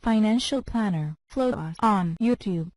Financial Planner. Follow us on YouTube.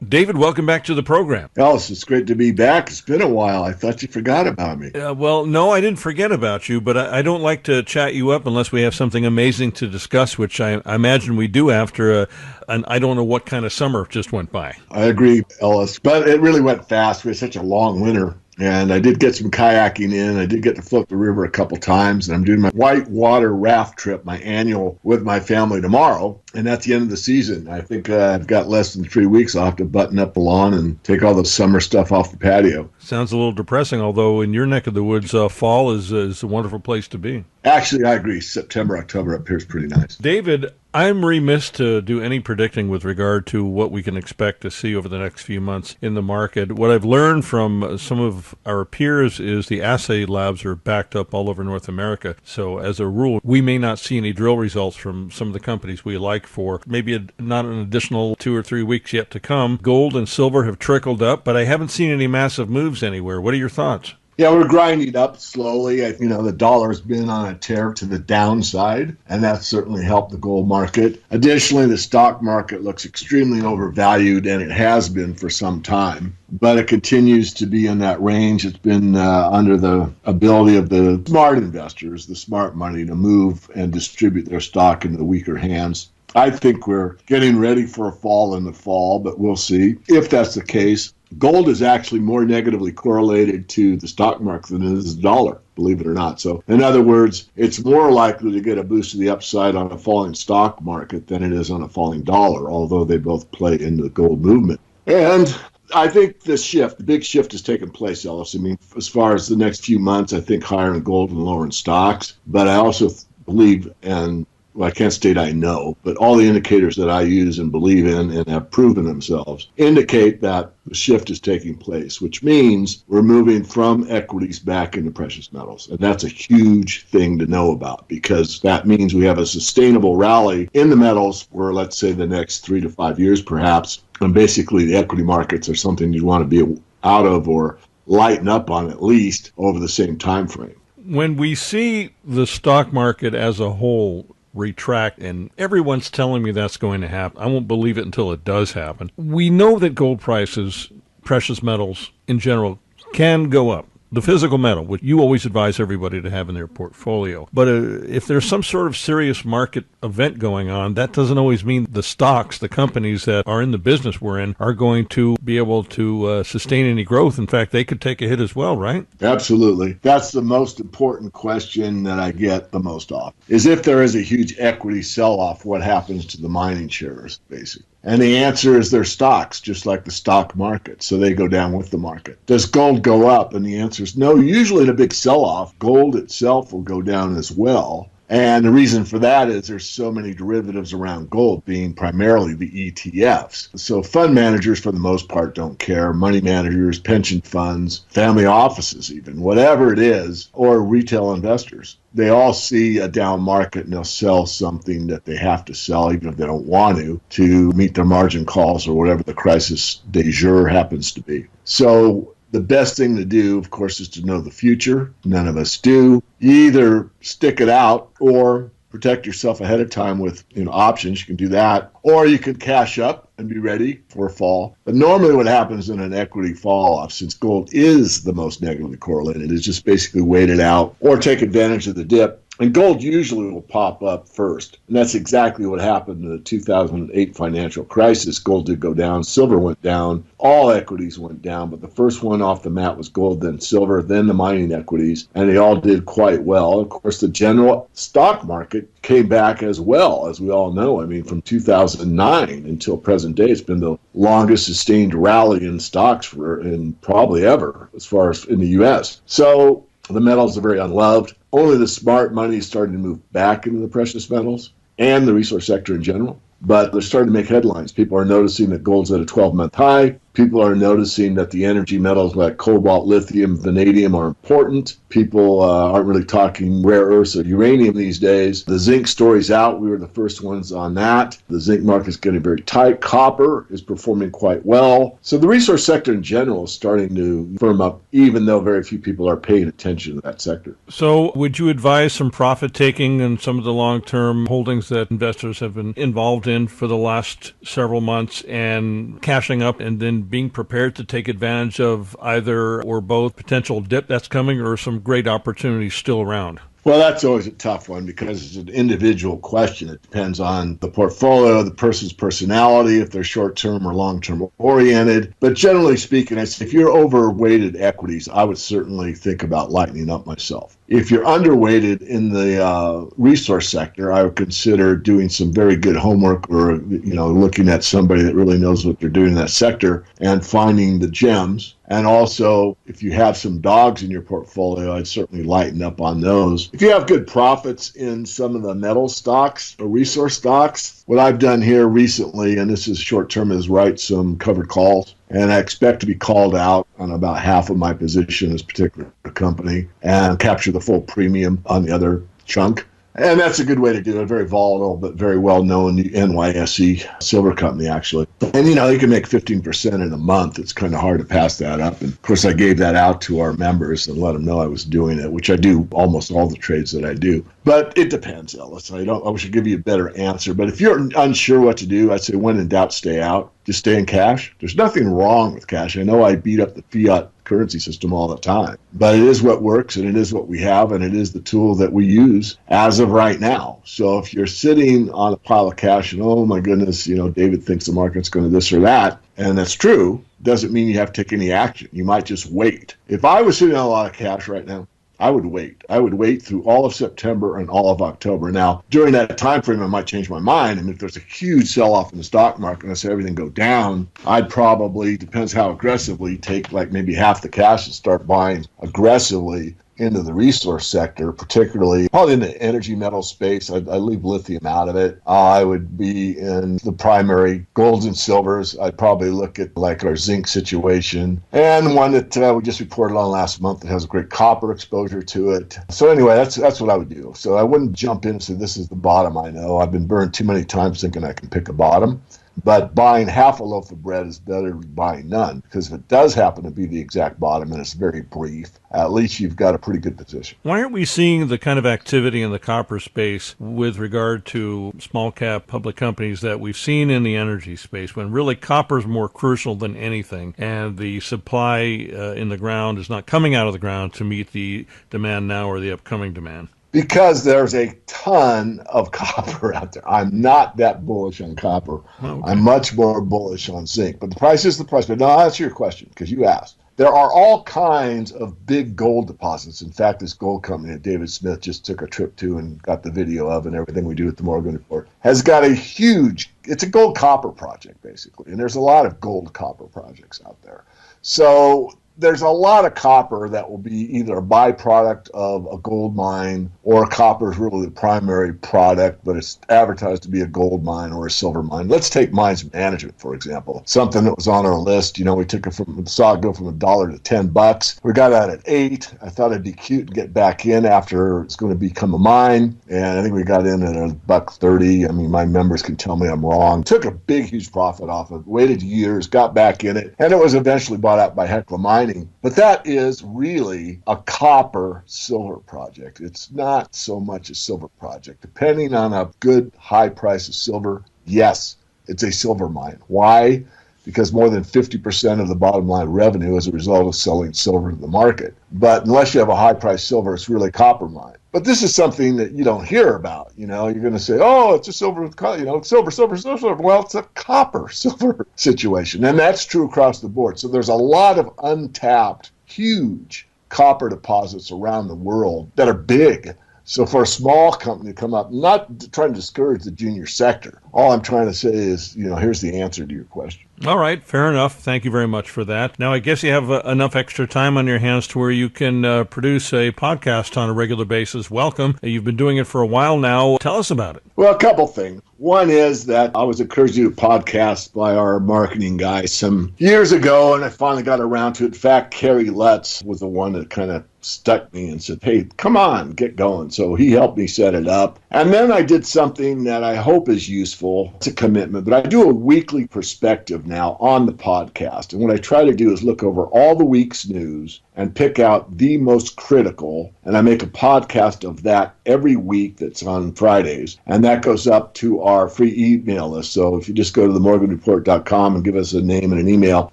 David, welcome back to the program. Ellis, it's great to be back. It's been a while. I thought you forgot about me. Well, no, I didn't forget about you, but I don't like to chat you up unless we have something amazing to discuss, which I imagine we do after I don't know what kind of summer just went by. I agree, Ellis, but it really went fast. We had such a long winter. And I did get some kayaking in. I did get to float the river a couple times. And I'm doing my whitewater raft trip, my annual, with my family tomorrow. And that's the end of the season. I think I've got less than 3 weeks. I'll have to button up the lawn and take all the summer stuff off the patio. Sounds a little depressing, although in your neck of the woods, fall is a wonderful place to be. Actually, I agree. September, October up here is pretty nice. David, I'm remiss to do any predicting with regard to what we can expect to see over the next few months in the market. What I've learned from some of our peers is the assay labs are backed up all over North America. So as a rule, we may not see any drill results from some of the companies we like for maybe not an additional 2 or 3 weeks yet to come. Gold and silver have trickled up, but I haven't seen any massive moves anywhere. What are your thoughts? Yeah, we're grinding up slowly. The dollar's been on a tear to the downside, and that's certainly helped the gold market. Additionally, the stock market looks extremely overvalued, and it has been for some time. But it continues to be in that range. It's been under the ability of the smart investors, the smart money, to move and distribute their stock into the weaker hands. I think we're getting ready for a fall in the fall, but we'll see. If that's the case, gold is actually more negatively correlated to the stock market than it is the dollar, believe it or not. So, in other words, it's more likely to get a boost to the upside on a falling stock market than it is on a falling dollar, although they both play into the gold movement. And I think the big shift has taken place, Ellis. I mean, as far as the next few months, I think higher in gold and lower in stocks. But I also believe, and I can't state I know, but all the indicators that I use and believe in and have proven themselves indicate that the shift is taking place, which means we're moving from equities back into precious metals. And that's a huge thing to know about, because that means we have a sustainable rally in the metals for, let's say, the next 3 to 5 years, perhaps. And basically, the equity markets are something you want to be out of or lighten up on, at least over the same time frame. When we see the stock market as a whole retract, and everyone's telling me that's going to happen, I won't believe it until it does happen. We know that gold prices, precious metals in general, can go up. The physical metal, which you always advise everybody to have in their portfolio. But if there's some sort of serious market event going on, that doesn't always mean the stocks, the companies that are in the business we're in, are going to be able to sustain any growth. In fact, they could take a hit as well, right? Absolutely. That's the most important question that I get the most often, is if there is a huge equity sell-off, what happens to the mining shares, basically? And the answer is they're stocks, just like the stock market. So they go down with the market. Does gold go up? And the answer is no. Usually in a big sell-off, gold itself will go down as well. And the reason for that is there's so many derivatives around gold, being primarily the ETFs. So fund managers, for the most part, don't care. Money managers, pension funds, family offices even, whatever it is, or retail investors. They all see a down market and they'll sell something that they have to sell, even if they don't want to meet their margin calls or whatever the crisis du jour happens to be. So the best thing to do, of course, is to know the future. None of us do. You either stick it out or protect yourself ahead of time with options. You can do that. Or you can cash up and be ready for a fall. But normally what happens in an equity fall off, since gold is the most negatively correlated, is just basically wait it out or take advantage of the dip. And gold usually will pop up first. And that's exactly what happened in the 2008 financial crisis. Gold did go down. Silver went down. All equities went down. But the first one off the mat was gold, then silver, then the mining equities. And they all did quite well. Of course, the general stock market came back as well, as we all know. I mean, from 2009 until present day, it's been the longest sustained rally in stocks in probably ever, as far as in the U.S. So the metals are very unloved. Only the smart money is starting to move back into the precious metals and the resource sector in general. But they're starting to make headlines. People are noticing that gold's at a 12-month high. People are noticing that the energy metals like cobalt, lithium, vanadium are important. People aren't really talking rare earths or uranium these days. The zinc story's out. We were the first ones on that. The zinc market's getting very tight. Copper is performing quite well. So the resource sector in general is starting to firm up, even though very few people are paying attention to that sector. So would you advise some profit taking in some of the long-term holdings that investors have been involved in for the last several months and cashing up and then being prepared to take advantage of either or both potential dip that's coming or some great opportunities still around? Well, that's always a tough one because it's an individual question. It depends on the portfolio, the person's personality, if they're short-term or long-term oriented. But generally speaking, if you're overweighted equities, I would certainly think about lightening up myself. If you're underweighted in the resource sector, I would consider doing some very good homework or, looking at somebody that really knows what they're doing in that sector and finding the gems. And also, if you have some dogs in your portfolio, I'd certainly lighten up on those. If you have good profits in some of the metal stocks or resource stocks, what I've done here recently, and this is short term, is write some covered calls. And I expect to be called out on about half of my position in this particular company and capture the full premium on the other chunk. And that's a good way to do it. Very volatile, but very well-known NYSE silver company, actually. And, you can make 15% in a month. It's kind of hard to pass that up. And, of course, I gave that out to our members and let them know I was doing it, which I do almost all the trades that I do. But it depends, Ellis. I should give you a better answer. But if you're unsure what to do, I'd say when in doubt, stay out. Just stay in cash. There's nothing wrong with cash. I know I beat up the fiat currency system all the time, but it is what works and it is what we have and it is the tool that we use as of right now. So if you're sitting on a pile of cash and, oh my goodness, David thinks the market's going to this or that, and that's true, doesn't mean you have to take any action. You might just wait. If I was sitting on a lot of cash right now, I would wait. I would wait through all of September and all of October. Now, during that time frame, I might change my mind. And if there's a huge sell-off in the stock market and I say everything go down, I'd probably, depends how aggressively, take like maybe half the cash and start buying aggressively into the resource sector, particularly probably in the energy metal space. I leave lithium out of it. I would be in the primary golds and silvers. I'd probably look at like our zinc situation and one that we just reported on last month that has a great copper exposure to it. So anyway, that's what I would do. So I wouldn't jump in and say this is the bottom. I know I've been burned too many times thinking I can pick a bottom. But buying half a loaf of bread is better than buying none, because if it does happen to be the exact bottom and it's very brief, at least you've got a pretty good position. Why aren't we seeing the kind of activity in the copper space with regard to small cap public companies that we've seen in the energy space, when really copper is more crucial than anything and the supply in the ground is not coming out of the ground to meet the demand now or the upcoming demand? Because there's a ton of copper out there. I'm not that bullish on copper. Okay. I'm much more bullish on zinc. But the price is the price. But no, I'll answer your question because you asked. There are all kinds of big gold deposits. In fact, this gold company that David Smith just took a trip to and got the video of and everything we do at the Morgan Report has got a huge, it's a gold copper project basically. And there's a lot of gold copper projects out there. So there's a lot of copper that will be either a byproduct of a gold mine or copper is really the primary product, but it's advertised to be a gold mine or a silver mine. Let's take mines management, for example. Something that was on our list. We took it saw it go from $1 to $10. We got out at $8. I thought it'd be cute to get back in after it's going to become a mine. And I think we got in at $1.30. I mean, my members can tell me I'm wrong. Took a big, huge profit off it, waited years, got back in it, and it was eventually bought out by Hecla Mining. But that is really a copper silver project. It's not so much a silver project. Depending on a good high price of silver, yes, it's a silver mine. Why? Because more than 50% of the bottom line revenue is a result of selling silver to the market. But unless you have a high price silver, it's really a copper mine. But this is something that you don't hear about. You're going to say, oh, it's a silver, it's silver. Well, it's a copper silver situation. And that's true across the board. So there's a lot of untapped, huge copper deposits around the world that are big, So for a small company to come up, not trying to discourage the junior sector, all I'm trying to say is, here's the answer to your question. All right, fair enough. Thank you very much for that. Now, I guess you have enough extra time on your hands to where you can produce a podcast on a regular basis. Welcome. You've been doing it for a while now. Tell us about it. Well, a couple things. One is that I was encouraged to do a podcast by our marketing guy some years ago, and I finally got around to it. In fact, Kerry Lutz was the one that kind of stuck me and said, hey, come on, get going. So he helped me set it up. And then I did something that I hope is useful. It's a commitment, but I do a weekly perspective now on the podcast. And what I try to do is look over all the week's news and pick out the most critical. And I make a podcast of that every week that's on Fridays. And that goes up to our free email list. So if you just go to themorganreport.com and give us a name and an email,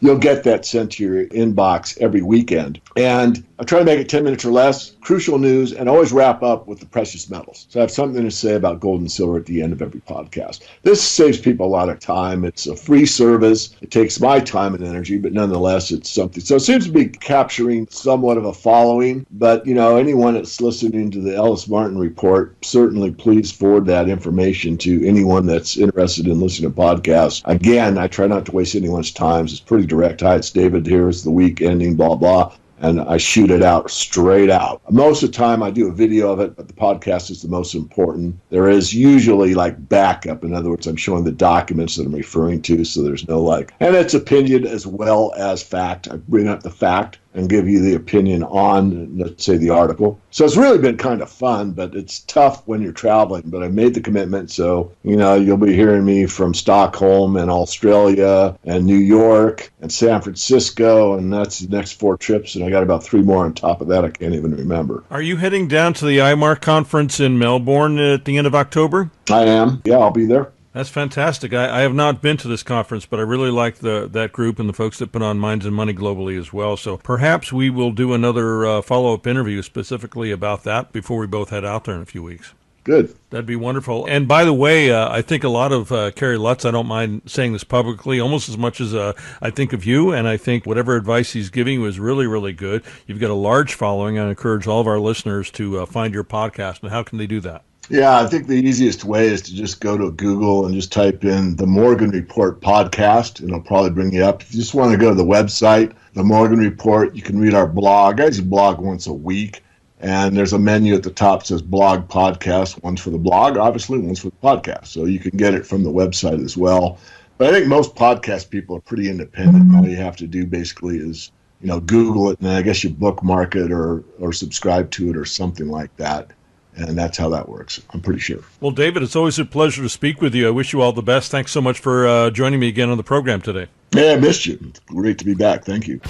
you'll get that sent to your inbox every weekend. And I try to make it 10 minutes or less, crucial news, and always wrap up with the precious metals. So I have something to say about gold and silver at the end of every podcast. This saves people a lot of time. It's a free service. It takes my time and energy, but nonetheless, it's something. So it seems to be capturing somewhat of a following, but anyone that's listening to the Ellis Martin Report, certainly please forward that information to anyone that's interested in listening to podcasts. Again, I try not to waste anyone's time. It's pretty direct. Hi, it's David here. It's the week ending, blah, blah. And I shoot it out straight out. Most of the time I do a video of it, but the podcast is the most important. There is usually like backup. In other words, I'm showing the documents that I'm referring to, so there's no and it's opinion as well as fact. I bring up the fact and give you the opinion on, let's say, the article. So it's really been kind of fun, but it's tough when you're traveling. But I made the commitment, so, you'll be hearing me from Stockholm and Australia and New York and San Francisco, and that's the next 4 trips, and I got about 3 more on top of that I can't even remember. Are you heading down to the IMARC conference in Melbourne at the end of October? I am. Yeah, I'll be there. That's fantastic. I have not been to this conference, but I really like that group and the folks that put on Minds and Money globally as well. So perhaps we will do another follow-up interview specifically about that before we both head out there in a few weeks. Good. That'd be wonderful. And by the way, I think a lot of Kerry Lutz, I don't mind saying this publicly, almost as much as I think of you, and I think whatever advice he's giving was really, really good. You've got a large following. I encourage all of our listeners to find your podcast. And how can they do that? Yeah, I think the easiest way is to just go to Google and just type in the Morgan Report podcast, and it'll probably bring you up. If you just want to go to the website, the Morgan Report, you can read our blog. I usually blog once a week, and there's a menu at the top that says blog podcast. One's for the blog, obviously, one's for the podcast. So you can get it from the website as well. But I think most podcast people are pretty independent. All you have to do basically is, Google it, and then I guess you bookmark it or subscribe to it or something like that. And that's how that works, I'm pretty sure. Well, David, it's always a pleasure to speak with you. I wish you all the best. Thanks so much for joining me again on the program today. Yeah, I missed you. It's great to be back. Thank you.